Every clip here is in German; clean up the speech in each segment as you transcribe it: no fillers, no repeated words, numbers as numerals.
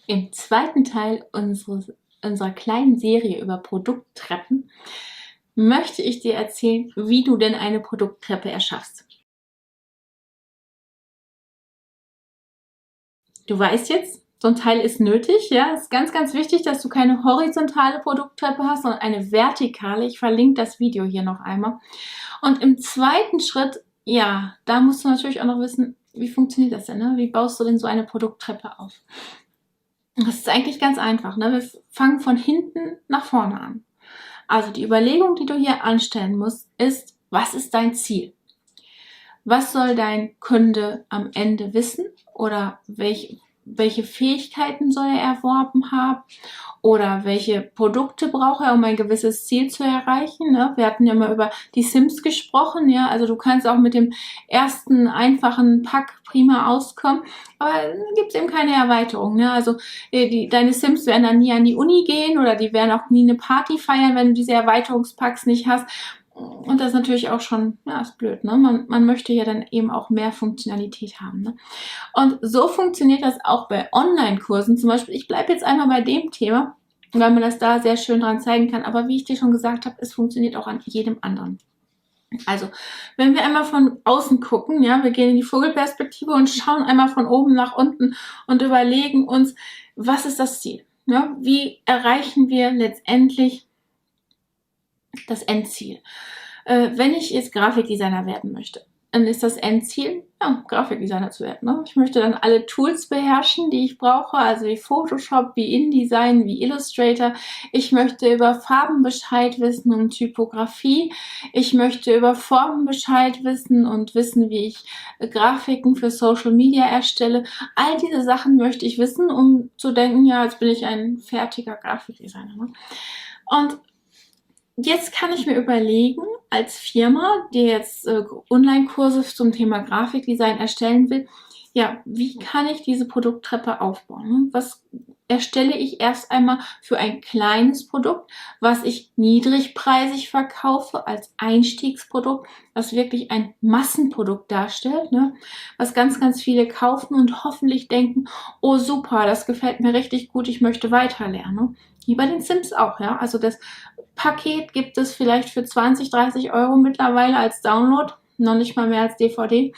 Im zweiten Teil unserer kleinen Serie über Produkttreppen möchte ich dir erzählen, wie du denn eine Produkttreppe erschaffst. Du weißt jetzt, so ein Teil ist nötig, ja. Es ist ganz, ganz wichtig, dass du keine horizontale Produkttreppe hast, sondern eine vertikale. Ich verlinke das Video hier noch einmal. Und im zweiten Schritt, ja, da musst du natürlich auch noch wissen, wie funktioniert das denn, ne? Wie baust du denn so eine Produkttreppe auf? Das ist eigentlich ganz einfach, ne? Wir fangen von hinten nach vorne an. Also die Überlegung, die du hier anstellen musst, ist, was ist dein Ziel? Was soll dein Kunde am Ende wissen oder welche Fähigkeiten soll er erworben haben oder welche Produkte braucht er, um ein gewisses Ziel zu erreichen. Ne? Wir hatten ja mal über die Sims gesprochen, ja, also du kannst auch mit dem ersten einfachen Pack prima auskommen, aber gibt es eben keine Erweiterung. Ne? Also deine Sims werden dann nie an die Uni gehen oder die werden auch nie eine Party feiern, wenn du diese Erweiterungspacks nicht hast. Und das ist natürlich auch schon, ja, ist blöd, ne? Man möchte ja dann eben auch mehr Funktionalität haben, ne? Und so funktioniert das auch bei Online-Kursen. Zum Beispiel, ich bleibe jetzt einmal bei dem Thema, weil man das da sehr schön dran zeigen kann. Aber wie ich dir schon gesagt habe, es funktioniert auch an jedem anderen. Also, wenn wir einmal von außen gucken, ja, wir gehen in die Vogelperspektive und schauen einmal von oben nach unten und überlegen uns, was ist das Ziel? Ja, wie erreichen wir letztendlich das Endziel? Wenn ich jetzt Grafikdesigner werden möchte, dann ist das Endziel, ja, Grafikdesigner zu werden. Ne? Ich möchte dann alle Tools beherrschen, die ich brauche, also wie Photoshop, wie InDesign, wie Illustrator. Ich möchte über Farben Bescheid wissen und Typografie. Ich möchte über Formen Bescheid wissen und wissen, wie ich Grafiken für Social Media erstelle. All diese Sachen möchte ich wissen, um zu denken, ja, jetzt bin ich ein fertiger Grafikdesigner. Ne? Und jetzt kann ich mir überlegen, als Firma, die jetzt Online-Kurse zum Thema Grafikdesign erstellen will, ja, wie kann ich diese Produkttreppe aufbauen? Ne? Was erstelle ich erst einmal für ein kleines Produkt, was ich niedrigpreisig verkaufe als Einstiegsprodukt, was wirklich ein Massenprodukt darstellt, ne? Was ganz, ganz viele kaufen und hoffentlich denken, oh super, das gefällt mir richtig gut, ich möchte weiterlernen. Ne? Wie bei den Sims auch, ja. Also das Paket gibt es vielleicht für 20, 30 Euro mittlerweile als Download, noch nicht mal mehr als DVD.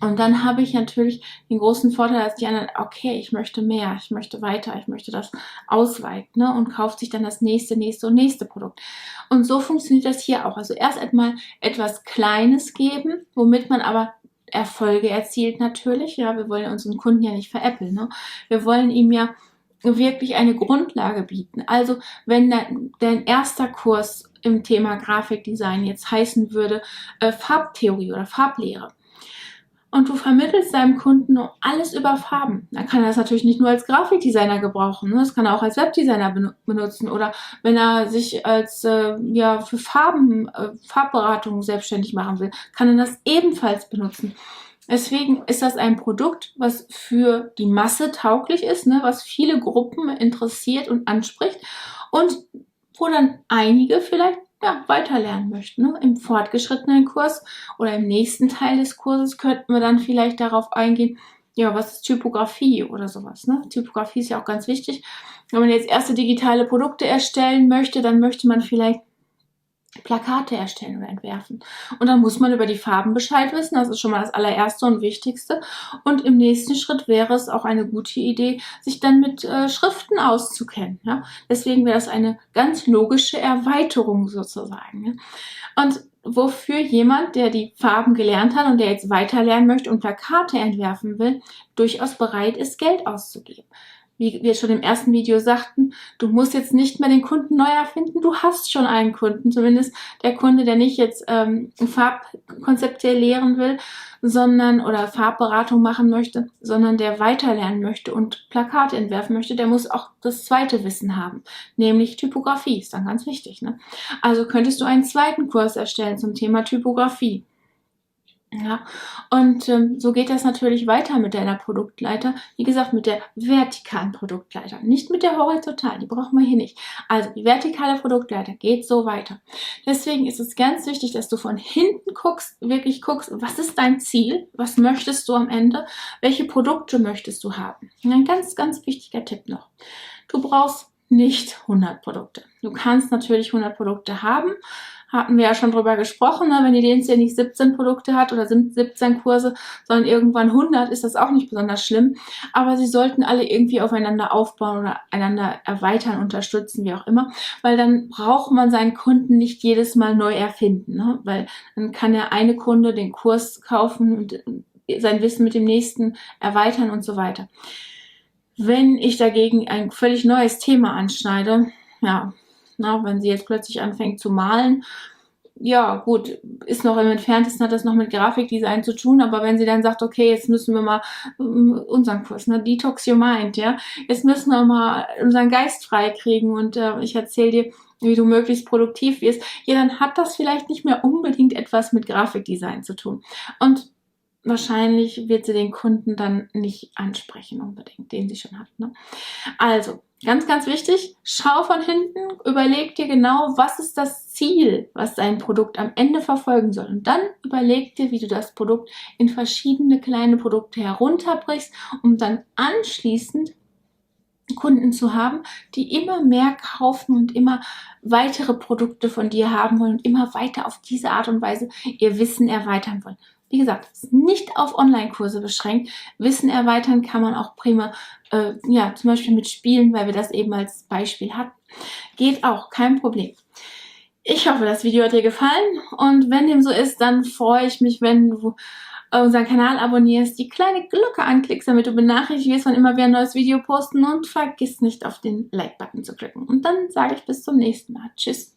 Und dann habe ich natürlich den großen Vorteil, dass die anderen, okay, ich möchte mehr, ich möchte weiter, ich möchte das ausweiten, ne? Und kauft sich dann das nächste und nächste Produkt. Und so funktioniert das hier auch. Also erst einmal etwas Kleines geben, womit man aber Erfolge erzielt natürlich. Ja, wir wollen unseren Kunden ja nicht veräppeln, ne? Wir wollen ihm ja wirklich eine Grundlage bieten. Also wenn dein erster Kurs im Thema Grafikdesign jetzt heißen würde Farbtheorie oder Farblehre und du vermittelst deinem Kunden nur alles über Farben, dann kann er das natürlich nicht nur als Grafikdesigner gebrauchen, ne? Das kann er auch als Webdesigner benutzen oder wenn er sich als ja für Farbberatung selbstständig machen will, kann er das ebenfalls benutzen. Deswegen ist das ein Produkt, was für die Masse tauglich ist, ne, was viele Gruppen interessiert und anspricht und wo dann einige vielleicht ja, weiterlernen möchten. Ne? Im fortgeschrittenen Kurs oder im nächsten Teil des Kurses könnten wir dann vielleicht darauf eingehen, ja, was ist Typografie oder sowas. Ne? Typografie ist ja auch ganz wichtig. Wenn man jetzt erste digitale Produkte erstellen möchte, dann möchte man vielleicht Plakate erstellen oder entwerfen. Und dann muss man über die Farben Bescheid wissen. Das ist schon mal das allererste und wichtigste. Und im nächsten Schritt wäre es auch eine gute Idee, sich dann mit Schriften auszukennen. Ja? Deswegen wäre das eine ganz logische Erweiterung sozusagen. Ja? Und wofür jemand, der die Farben gelernt hat und der jetzt weiter lernen möchte und Plakate entwerfen will, durchaus bereit ist, Geld auszugeben. Wie wir schon im ersten Video sagten, du musst jetzt nicht mehr den Kunden neu erfinden, du hast schon einen Kunden, zumindest der Kunde, der nicht jetzt Farbkonzepte lehren will, sondern oder Farbberatung machen möchte, sondern der weiterlernen möchte und Plakate entwerfen möchte, der muss auch das zweite Wissen haben, nämlich Typografie, ist dann ganz wichtig. Ne? Also könntest du einen zweiten Kurs erstellen zum Thema Typografie. Ja, und so geht das natürlich weiter mit deiner Produktleiter. Wie gesagt, mit der vertikalen Produktleiter, nicht mit der horizontalen, die brauchen wir hier nicht. Also die vertikale Produktleiter geht so weiter. Deswegen ist es ganz wichtig, dass du von hinten guckst, wirklich guckst, was ist dein Ziel, was möchtest du am Ende, welche Produkte möchtest du haben. Und ein ganz, ganz wichtiger Tipp noch. Du brauchst nicht 100 Produkte. Du kannst natürlich 100 Produkte haben, hatten wir ja schon drüber gesprochen, ne? Wenn die Dienste nicht 17 Produkte hat oder 17 Kurse, sondern irgendwann 100, ist das auch nicht besonders schlimm. Aber sie sollten alle irgendwie aufeinander aufbauen oder einander erweitern, unterstützen, wie auch immer. Weil dann braucht man seinen Kunden nicht jedes Mal neu erfinden. Ne? Weil dann kann der eine Kunde den Kurs kaufen und sein Wissen mit dem nächsten erweitern und so weiter. Wenn ich dagegen ein völlig neues Thema anschneide, ja, na, wenn sie jetzt plötzlich anfängt zu malen, ja gut, ist noch im Entferntesten, hat das noch mit Grafikdesign zu tun, aber wenn sie dann sagt, okay, jetzt müssen wir mal unseren Kurs, ne, Detox Your Mind, ja, jetzt müssen wir mal unseren Geist freikriegen und ich erzähle dir, wie du möglichst produktiv wirst, ja, dann hat das vielleicht nicht mehr unbedingt etwas mit Grafikdesign zu tun. Und wahrscheinlich wird sie den Kunden dann nicht ansprechen unbedingt, den sie schon hat. Ne? Also, ganz, ganz wichtig, schau von hinten, überleg dir genau, was ist das Ziel, was dein Produkt am Ende verfolgen soll. Und dann überleg dir, wie du das Produkt in verschiedene kleine Produkte herunterbrichst, um dann anschließend Kunden zu haben, die immer mehr kaufen und immer weitere Produkte von dir haben wollen und immer weiter auf diese Art und Weise ihr Wissen erweitern wollen. Wie gesagt, es ist nicht auf Online-Kurse beschränkt. Wissen erweitern kann man auch prima, ja, zum Beispiel mit Spielen, weil wir das eben als Beispiel hatten. Geht auch, kein Problem. Ich hoffe, das Video hat dir gefallen und wenn dem so ist, dann freue ich mich, wenn du unseren Kanal abonnierst, die kleine Glocke anklickst, damit du benachrichtigt wirst, wann immer wir ein neues Video posten und vergiss nicht auf den Like-Button zu klicken. Und dann sage ich bis zum nächsten Mal. Tschüss.